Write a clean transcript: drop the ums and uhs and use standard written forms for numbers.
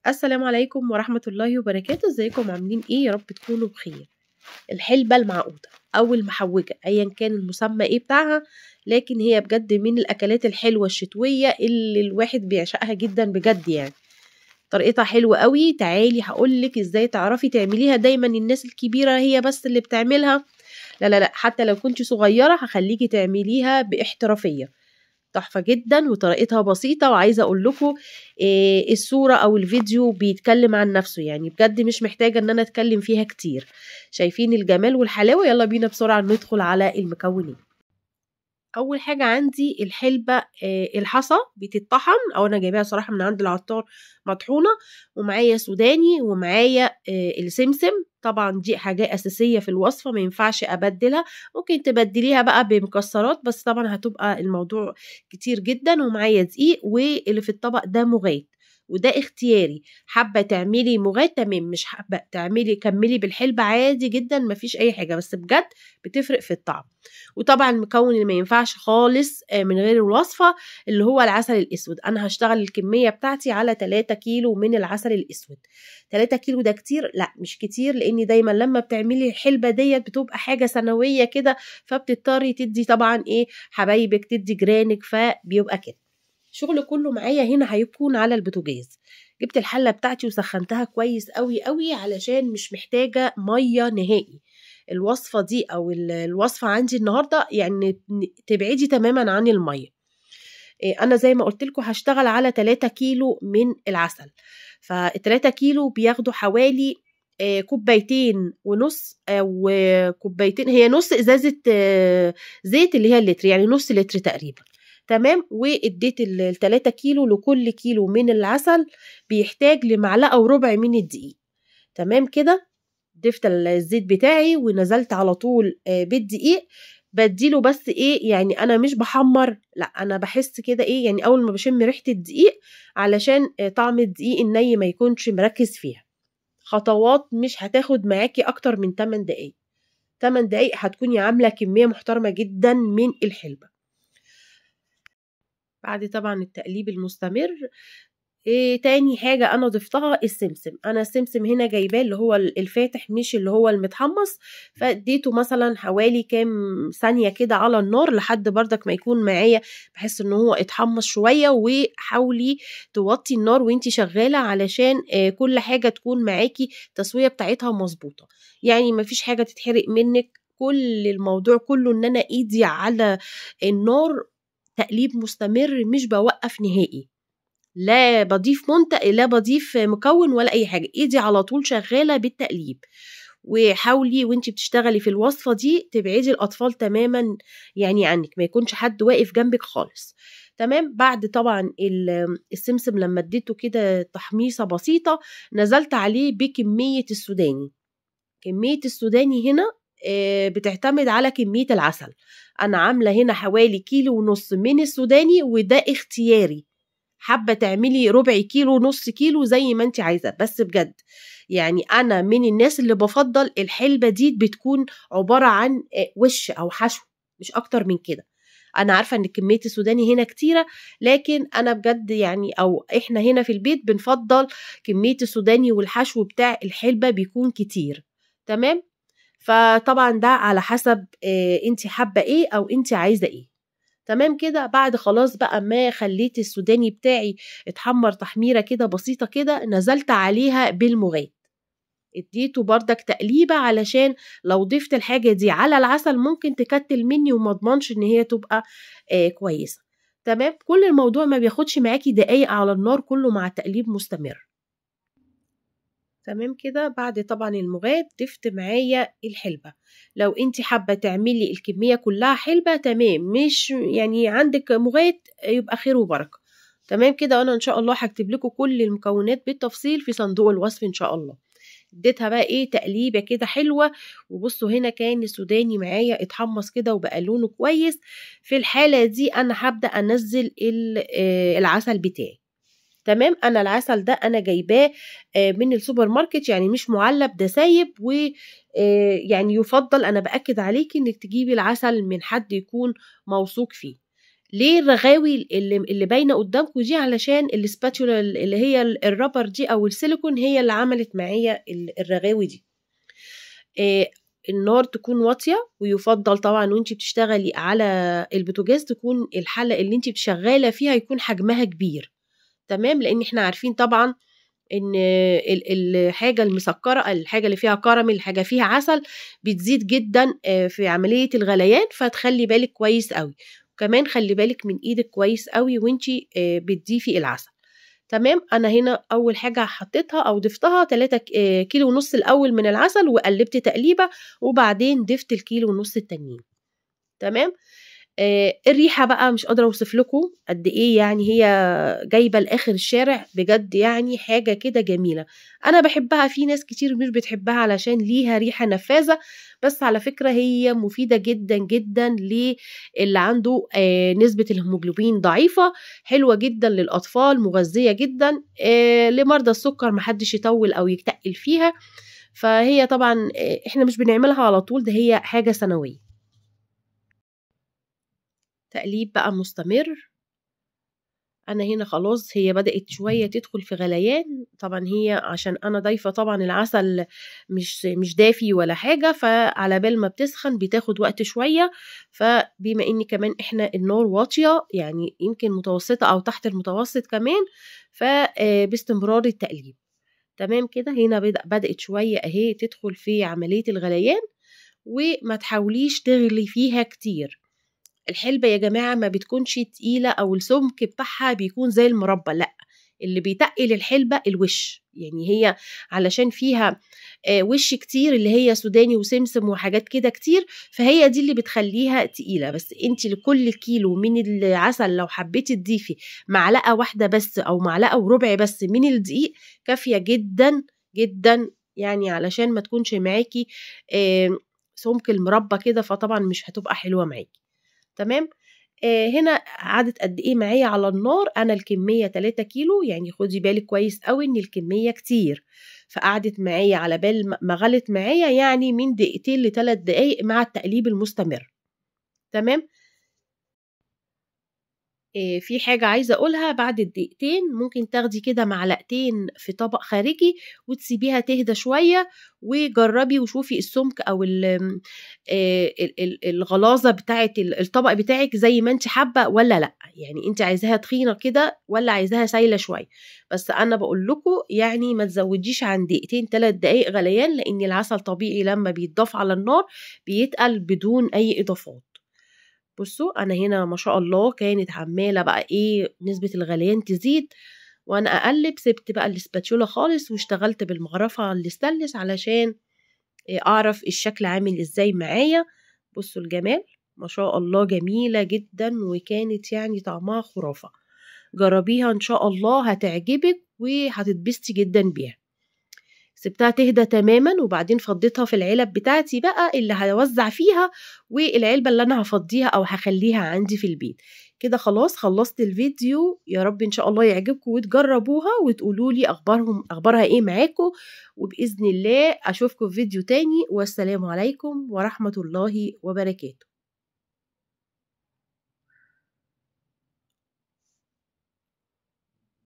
السلام عليكم ورحمة الله وبركاته. ازيكم عاملين ايه؟ يا رب تكونوا بخير. الحلبة المعقودة او المحوجة ايا كان المسمى ايه بتاعها، لكن هي بجد من الاكلات الحلوة الشتوية اللي الواحد بيعشقها جدا بجد. يعني طريقتها حلوة قوي. تعالي هقولك ازاي تعرفي تعمليها. دايما الناس الكبيرة هي بس اللي بتعملها. لا لا لا، حتى لو كنت صغيرة هخليكي تعمليها باحترافية. تحفة جدا وطريقتها بسيطة. وعايزة اقول لكم الصورة او الفيديو بيتكلم عن نفسه، يعني بجد مش محتاجة ان انا اتكلم فيها كتير. شايفين الجمال والحلاوة؟ يلا بينا بسرعة ندخل على المكونين. اول حاجة عندي الحلبة الحصى بتتطحن، او انا جايباها صراحة من عند العطار مطحونة، ومعايا سوداني، ومعايا السمسم. طبعا دي حاجة اساسية في الوصفة، ما ينفعش ابدلها. ممكن تبدليها بقى بمكسرات، بس طبعا هتبقى الموضوع كتير جدا. ومعايا دقيق، واللي في الطبق ده مغات، وده اختياري. حابة تعملي مغات تمام، مش حابة تعملي كملي بالحلبة عادي جدا، مفيش اي حاجة، بس بجد بتفرق في الطعم. وطبعا المكون اللي ما ينفعش خالص من غير الوصفة اللي هو العسل الاسود. انا هشتغل الكمية بتاعتي على 3 كيلو من العسل الاسود. 3 كيلو ده كتير؟ لا مش كتير، لاني دايما لما بتعملي الحلبة ديت بتبقى حاجة سنوية كده، فبتضطري تدي طبعا ايه حبايبك، تدي جيرانك، فبيبقى كده. شغل كله معايا هنا هيكون على البوتاجاز. جبت الحلة بتاعتي وسخنتها كويس قوي قوي، علشان مش محتاجة مية نهائي. الوصفة دي او الوصفة عندي النهاردة يعني تبعدي تماما عن المية. انا زي ما قلت لكم هشتغل على 3 كيلو من العسل. ف3 كيلو بياخدوا حوالي كوبايتين ونص، او كوبايتين، هي نص ازازة زيت اللي هي اللتر، يعني نص لتر تقريبا. تمام. واديت ال3 كيلو لكل كيلو من العسل بيحتاج لمعلقة وربع من الدقيق. تمام كده. ضفت الزيت بتاعي ونزلت على طول بالدقيق. بديله بس ايه، يعني انا مش بحمر، لا انا بحس كده ايه، يعني اول ما بشم ريحة الدقيق، علشان طعم الدقيق الني ما يكونش مركز فيها. خطوات مش هتاخد معاكي اكتر من 8 دقايق. 8 دقايق هتكوني عاملة كمية محترمة جدا من الحلبة. بعد طبعا التقليب المستمر، تاني حاجة أنا ضفتها السمسم. أنا السمسم هنا جايباه اللي هو الفاتح، مش اللي هو المتحمص. فاديته مثلا حوالي كام ثانية كده على النار، لحد بردك ما يكون معايا، بحس ان هو اتحمص شوية. وحاولي توطي النار وانتي شغالة، علشان كل حاجة تكون معاكي التسوية بتاعتها مظبوطة، يعني مفيش حاجة تتحرق منك. كل الموضوع كله ان انا ايدي على النار، تقليب مستمر، مش بوقف نهائي. لا بضيف لا بضيف مكون ولا اي حاجه، ايدي على طول شغاله بالتقليب. وحاولي وانتي بتشتغلي في الوصفه دي تبعدي الاطفال تماما يعني عنك، ما يكونش حد واقف جنبك خالص. تمام. بعد طبعا السمسم لما اديته كده تحميصه بسيطه، نزلت عليه بكميه السوداني. كميه السوداني هنا بتعتمد على كميه العسل. انا عامله هنا حوالي 1.5 كيلو من السوداني، وده اختياري. حابة تعملي ربع كيلو، نص كيلو، زي ما انت عايزة. بس بجد يعني أنا من الناس اللي بفضل الحلبة دي بتكون عبارة عن وش أو حشو، مش أكتر من كده. أنا عارفة إن كمية السوداني هنا كتيرة، لكن أنا بجد يعني، أو إحنا هنا في البيت بنفضل كمية السوداني والحشو بتاع الحلبة بيكون كتير. تمام. فطبعا ده على حسب انت حابة ايه أو انت عايزة ايه. تمام كده. بعد خلاص بقى ما خليت السوداني بتاعي اتحمر تحميرة كده بسيطة كده، نزلت عليها بالمغات. اديته بردك تقليبة، علشان لو ضفت الحاجة دي على العسل ممكن تكتل مني، وما اضمنش ان هي تبقى كويسة. تمام. كل الموضوع ما بياخدش معاكي دقايق على النار، كله مع تقليب مستمر. تمام كده. بعد طبعا المغاد ضفت معايا الحلبة. لو انت حابة تعملي الكمية كلها حلبة تمام، مش يعني عندك مغاد يبقى خير وبركة. تمام كده. وانا ان شاء الله هكتب لكم كل المكونات بالتفصيل في صندوق الوصف ان شاء الله. اديتها بقى ايه تقليبة كده حلوة. وبصوا هنا كان السوداني معايا اتحمص كده وبقى لونه كويس. في الحالة دي انا هبدأ انزل العسل بتاعي. تمام. انا العسل ده انا جايباه من السوبر ماركت، يعني مش معلب، ده سايب. و يعني يفضل، انا باكد عليكي انك تجيبي العسل من حد يكون موثوق فيه. ليه الرغاوي اللي باينه قدامكم دي؟ علشان السباتولا اللي هي الرابر دي او السيليكون هي اللي عملت معايا الرغاوي دي. النار تكون واطيه، ويفضل طبعا وانت بتشتغلي على البوتاجاز تكون الحله اللي انت شغاله فيها يكون حجمها كبير. تمام، لان احنا عارفين طبعا ان الحاجه المسكره، الحاجه اللي فيها كراميل، الحاجه فيها عسل بتزيد جدا في عمليه الغليان، فتخلي بالك كويس قوي. وكمان خلي بالك من ايدك كويس قوي وانتي بتضيفي العسل. تمام، انا هنا اول حاجه حطيتها او ضفتها 3 كيلو ونص الاول من العسل، وقلبت تقليبه، وبعدين ضفت الكيلو ونص التانيين. تمام. الريحه بقى مش قادره اوصف لكم قد ايه، يعني هي جايبه لاخر الشارع بجد، يعني حاجه كده جميله. انا بحبها، في ناس كتير مش بتحبها علشان ليها ريحه نفاذه، بس على فكره هي مفيده جدا جدا للي عنده نسبه الهيموجلوبين ضعيفه، حلوه جدا للاطفال، مغذيه جدا. لمرضى السكر محدش يطول او يتقل فيها، فهي طبعا احنا مش بنعملها على طول، ده هي حاجه سنويه. تقليب بقى مستمر. انا هنا خلاص هي بدأت شوية تدخل في غليان، طبعا هي عشان انا ضايفة طبعا العسل مش دافي ولا حاجة، فعلى بال ما بتسخن بتاخد وقت شوية. فبما ان كمان احنا النار واطية، يعني يمكن متوسطة او تحت المتوسط كمان، فباستمرار التقليب. تمام كده، هنا بدأت شوية اهي تدخل في عملية الغليان، وما تحاوليش تغلي فيها كتير. الحلبة يا جماعة ما بتكونش تقيلة أو السمك بتاعها بيكون زي المربى، لأ، اللي بيتقل الحلبة الوش، يعني هي علشان فيها وش كتير اللي هي سوداني وسمسم وحاجات كده كتير، فهي دي اللي بتخليها تقيلة. بس انت لكل كيلو من العسل لو حبيتي تضيفي معلقة واحدة بس أو معلقة وربع بس من الدقيق كافية جدا جدا، يعني علشان ما تكونش معاكي سمك المربى كده، فطبعا مش هتبقى حلوة معاكي. تمام. هنا قعدت قد ايه معايا على النار؟ انا الكميه 3 كيلو، يعني خدي بالك كويس قوي ان الكميه كتير، فقعدت معايا على بال ما غلت معايا يعني من 2 ل3 دقايق مع التقليب المستمر. تمام. في حاجة عايزة أقولها، بعد الدقيقتين ممكن تاخدي كده معلقتين في طبق خارجي وتسيبيها تهدى شوية، وجربي وشوفي السمك أو الغلاظة بتاعة الطبق بتاعك زي ما انت حابة ولا لأ، يعني انت عايزاها تخينة كده ولا عايزاها سايلة شوية. بس أنا بقول لكم يعني ما تزوديش عن 2-3 دقايق غليان، لأن العسل طبيعي لما بيتضاف على النار بيتقل بدون أي إضافات. بصوا انا هنا ما شاء الله كانت عماله بقى ايه نسبه الغليان تزيد، وانا اقلب سبت بقى الاسباتشولا خالص واشتغلت بالمغرفه الاستانلس علشان اعرف الشكل عامل ازاي معايا. بصوا الجمال، ما شاء الله جميله جدا، وكانت يعني طعمها خرافه. جربيها ان شاء الله هتعجبك وهتتبسطي جدا بيها. سبتها تهدى تماما، وبعدين فضيتها في العلب بتاعتي بقى اللي هوزع فيها، والعلبة اللي انا هفضيها او هخليها عندي في البيت. كده خلاص خلصت الفيديو، يا رب ان شاء الله يعجبكم وتجربوها وتقولوا لي اخبارها ايه معاكم، وبإذن الله اشوفكم في فيديو تاني، والسلام عليكم ورحمة الله وبركاته.